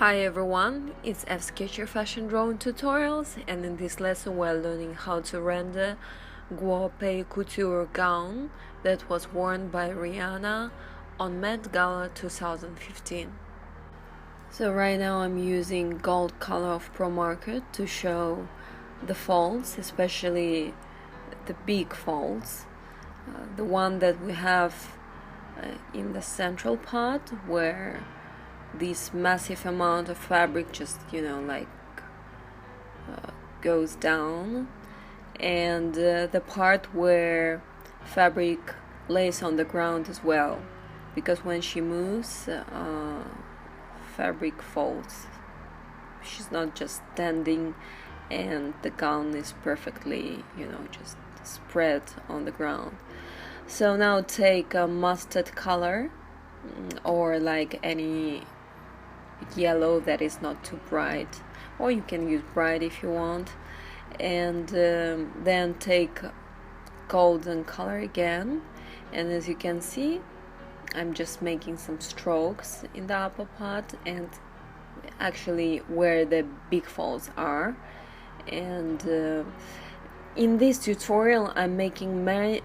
Hi everyone, it's FSketcher fashion drawing tutorials, and in this lesson we're learning how to render Guo Pei Couture gown that was worn by Rihanna on Met Gala 2015. So right now I'm using gold color of Pro Market to show the folds, especially the big folds, the one that we have in the central part where this massive amount of fabric just goes down, and the part where fabric lays on the ground as well, because when she moves fabric folds. She's not just standing and the gown is perfectly just spread on the ground. So now take a mustard color or like any yellow that is not too bright, or you can use bright if you want, and then take golden color again, and as you can see I'm just making some strokes in the upper part and actually where the big folds are. And in this tutorial I'm making many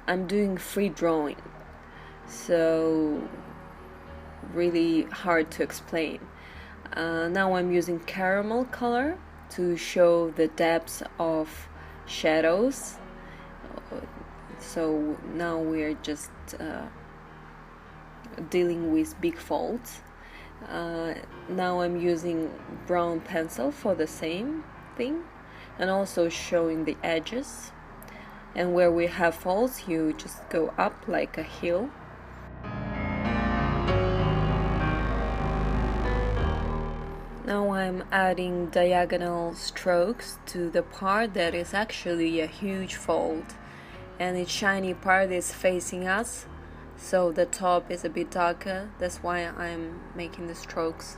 I'm doing free drawing, so really hard to explain. Now I'm using caramel color to show the depths of shadows. So now we're just dealing with big folds. Now I'm using brown pencil for the same thing and also showing the edges, and where we have folds you just go up like a hill. Now I'm adding diagonal strokes to the part that is actually a huge fold, and its shiny part is facing us, so the top is a bit darker. That's why I'm making the strokes.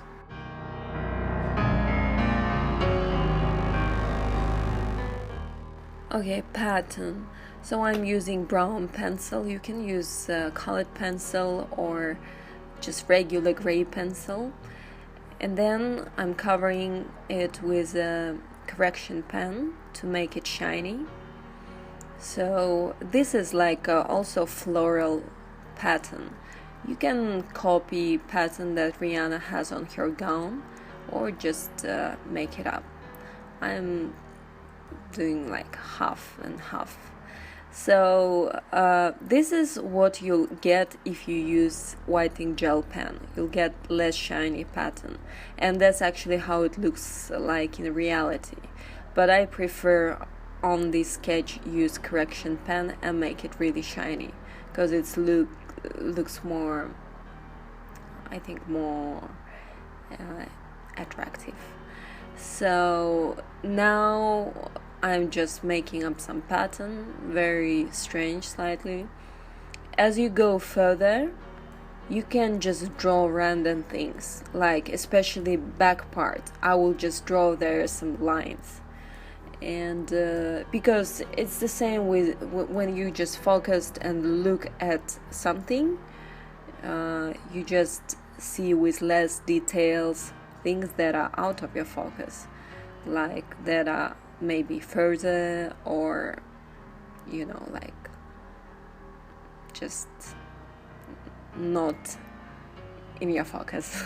Okay, pattern. So I'm using brown pencil. You can use colored pencil or just regular gray pencil. And then I'm covering it with a correction pen to make it shiny. So this is like also floral pattern. You can copy pattern that Rihanna has on her gown or just make it up. I'm doing like half and half. So this is what you'll get if you use white ink gel pen. You'll get less shiny pattern, and that's actually how it looks like in reality. But I prefer on this sketch use correction pen and make it really shiny, because it looks more, I think, more attractive. So now I'm just making up some pattern, very strange slightly. As you go further, you can just draw random things, like especially back part. I will just draw there some lines, and because it's the same with when you just focused and look at something, you just see with less details things that are out of your focus, like that are maybe further or like just not in your focus.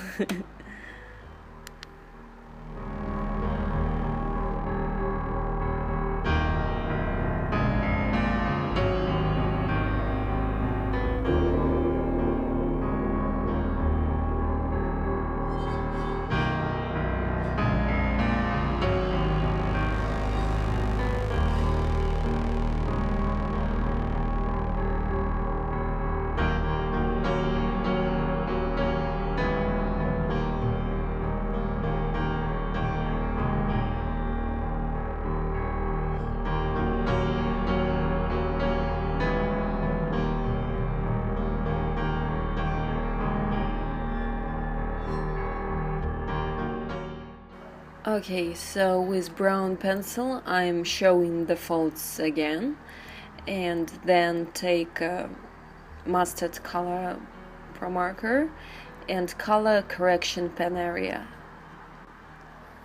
Okay, so with brown pencil I'm showing the folds again, and then take mustard color Pro marker and color correction pen area.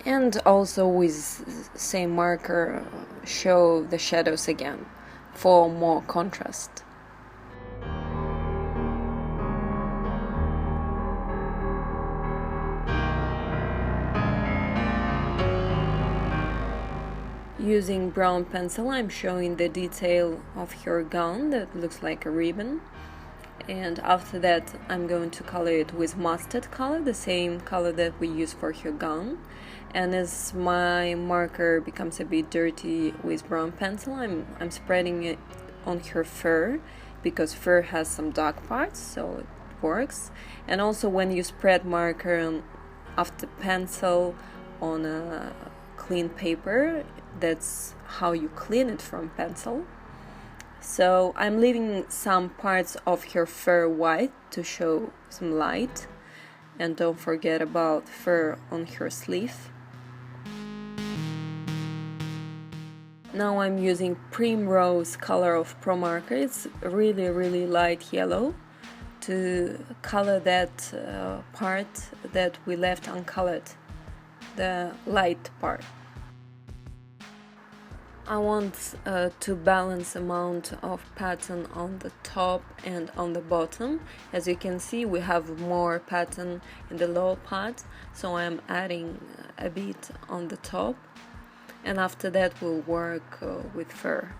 And also with same marker show the shadows again for more contrast. Using brown pencil, I'm showing the detail of her gown that looks like a ribbon. And after that, I'm going to color it with mustard color, the same color that we use for her gown. And as my marker becomes a bit dirty with brown pencil, I'm spreading it on her fur, because fur has some dark parts, so it works. And also when you spread marker after pencil on a clean paper, that's how you clean it from pencil. So I'm leaving some parts of her fur white to show some light, and don't forget about fur on her sleeve. Now I'm using Primrose color of Pro marker. It's really light yellow to color that part that we left uncolored, the light part. I want to balance amount of pattern on the top and on the bottom. As you can see, we have more pattern in the lower part, so I'm adding a bit on the top, and after that we'll work with fur.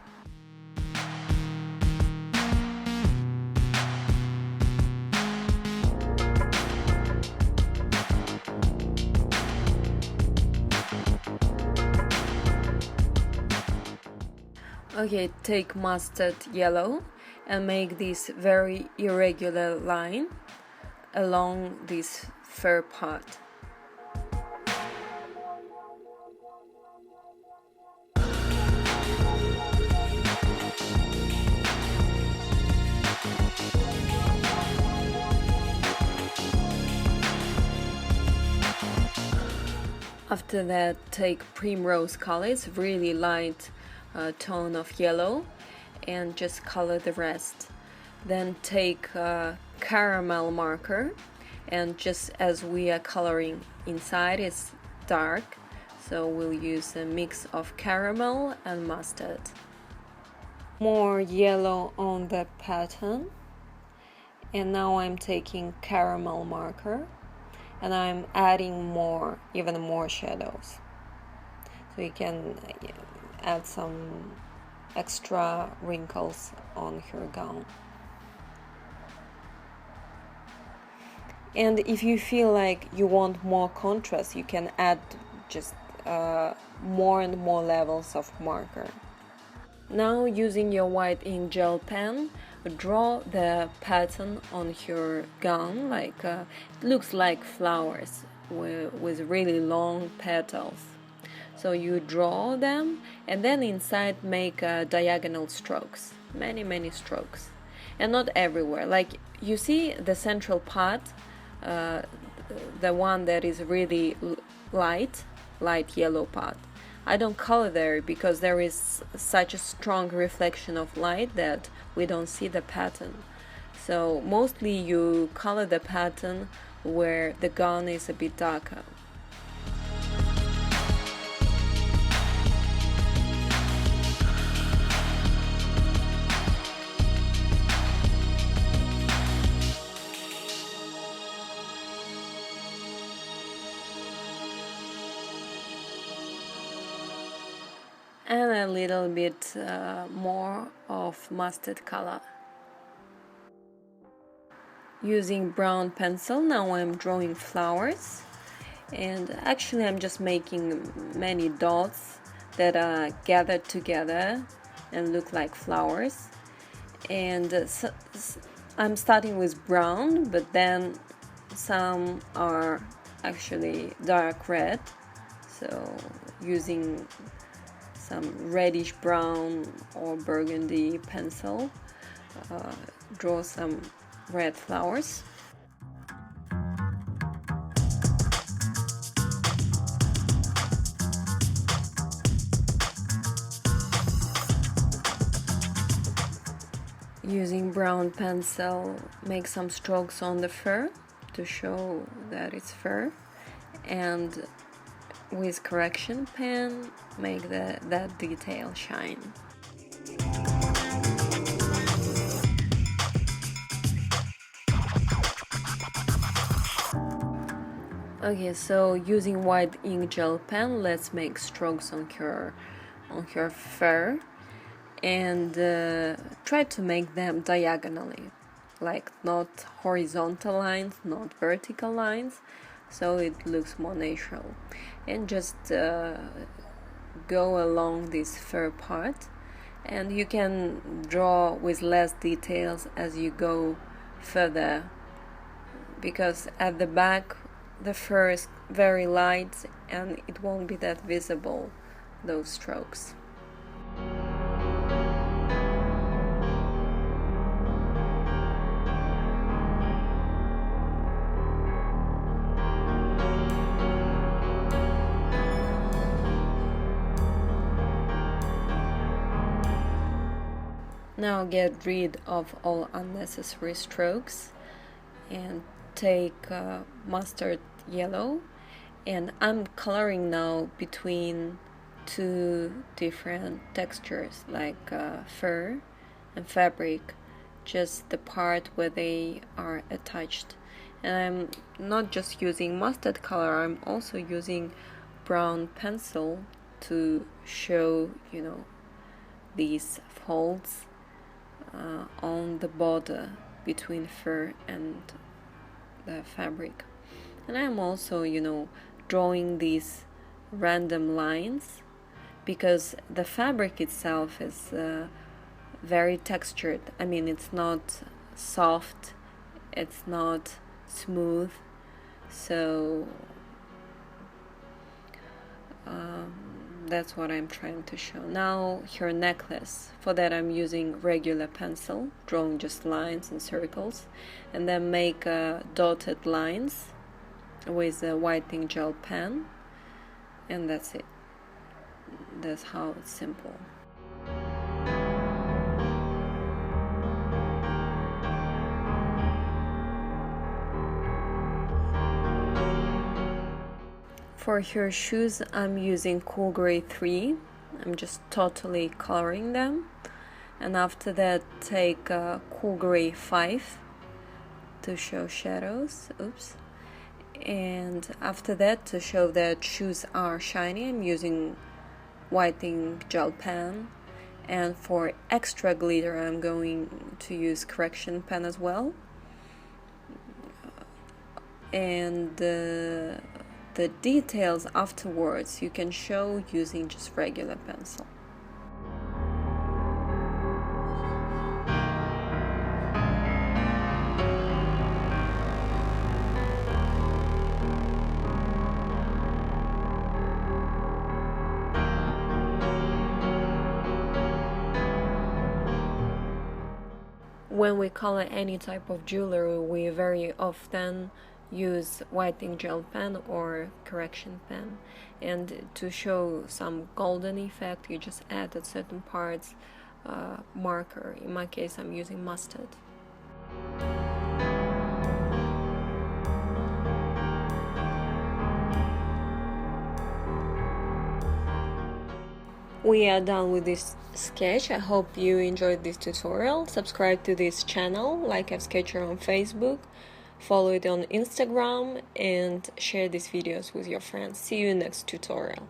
Okay, take mustard yellow and make this very irregular line along this fur part. After that, take Primrose color. It's really light tone of yellow, and just color the rest. Then take caramel marker, and just as we are coloring inside, it's dark, so we'll use a mix of caramel and mustard. More yellow on the pattern, and now I'm taking caramel marker and I'm adding even more shadows, so you can add some extra wrinkles on her gown. And if you feel like you want more contrast, you can add just more and more levels of marker. Now, using your white ink gel pen, draw the pattern on her gown, like it looks like flowers with really long petals. So you draw them, and then inside make diagonal strokes, many strokes, and not everywhere. Like you see the central part, the one that is really light yellow part. I don't color there because there is such a strong reflection of light that we don't see the pattern. So mostly you color the pattern where the gown is a bit darker. And a little bit more of mustard color. Using brown pencil, now I'm drawing flowers, and actually I'm just making many dots that are gathered together and look like flowers. And I'm starting with brown, but then some are actually dark red, so using some reddish brown or burgundy pencil, draw some red flowers. using brown pencil, make some strokes on the fur to show that it's fur, and with correction pen make that detail shine. Okay, so using white ink gel pen, let's make strokes on her fur, and try to make them diagonally, like not horizontal lines, not vertical lines, so it looks more natural. And just go along this fur part, and you can draw with less details as you go further, because at the back the fur is very light and it won't be that visible, those strokes. Now get rid of all unnecessary strokes and take mustard yellow, and I'm coloring now between two different textures, like fur and fabric, just the part where they are attached. And I'm not just using mustard color, I'm also using brown pencil to show, these folds on the border between fur and the fabric. And I'm also, drawing these random lines, because the fabric itself is very textured. I mean, it's not soft, it's not smooth, so that's what I'm trying to show. Now her necklace, for that I'm using regular pencil, drawing just lines and circles, and then make dotted lines with a white ink gel pen, and that's it. That's how it's simple. For her shoes, I'm using Cool Grey 3. I'm just totally coloring them. And after that, take Cool Grey 5 to show shadows. Oops. And after that, to show that shoes are shiny, I'm using white ink gel pen. And for extra glitter, I'm going to use correction pen as well. And the details afterwards you can show using just regular pencil. When we color any type of jewelry, we very often use white ink gel pen or correction pen, and to show some golden effect you just add at certain parts marker. In my case, I'm using mustard. We are done with this sketch. I hope you enjoyed this tutorial. Subscribe to this channel, like FSketcher on Facebook, follow it on Instagram, and share these videos with your friends. See you in next tutorial.